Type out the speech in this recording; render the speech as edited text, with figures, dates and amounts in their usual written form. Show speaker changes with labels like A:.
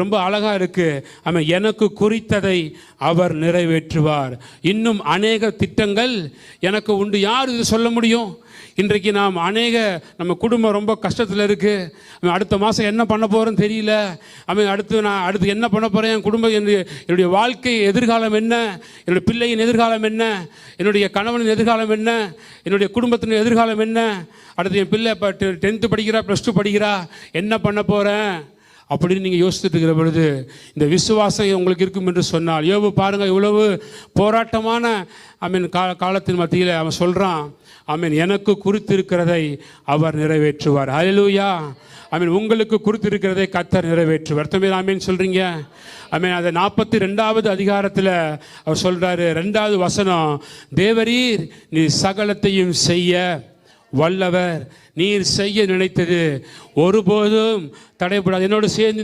A: ரொம்ப அழகா இருக்கு. எனக்கு குறித்ததை அவர் நிறைவேற்றுவார். இன்னும் அநேக திட்டங்கள் எனக்கு உண்டு. யார் இது சொல்ல முடியும்? இன்றைக்கு நாம் நம்ம குடும்பம் ரொம்ப கஷ்டத்தில் இருக்குது. அடுத்த மாதம் என்ன பண்ண போகிறேன்னு தெரியல. அடுத்து என்ன பண்ண போகிறேன், என் குடும்பம், என்னுடைய வாழ்க்கை எதிர்காலம் என்ன, என்னுடைய பிள்ளையின் எதிர்காலம் என்ன, என்னுடைய கணவனின் எதிர்காலம் என்ன, என்னுடைய குடும்பத்தின் எதிர்காலம் என்ன, அடுத்து என் பிள்ளை இப்போ 10th படிக்கிறா, +2 படிக்கிறா, என்ன பண்ண போகிறேன் அப்படின்னு நீங்கள் யோசிச்சுட்டு இருக்கிற பொழுது இந்த விசுவாசம் உங்களுக்கு இருக்கும் என்று சொன்னால், யோபு பாருங்கள், இவ்வளவு போராட்டமான காலத்தின் மத்தியில் அவன் சொல்கிறான், எனக்கு குறித்திருக்கிறதை அவர் நிறைவேற்றுவார். ஹல்லேலூயா. உங்களுக்கு குறித்திருக்கிறதை கர்த்தர் நிறைவேற்றுவார். தமிழ் ஆமீன் சொல்கிறீங்க? அதை 42வது அதிகாரத்தில் அவர் சொல்கிறாரு, 2வது வசனம், தேவரீர் நீ சகலத்தையும் செய்ய வல்லவர், நீர் செய்ய நினைத்தது ஒருபோதும் தடைபடாது. என்னோடு சேர்ந்து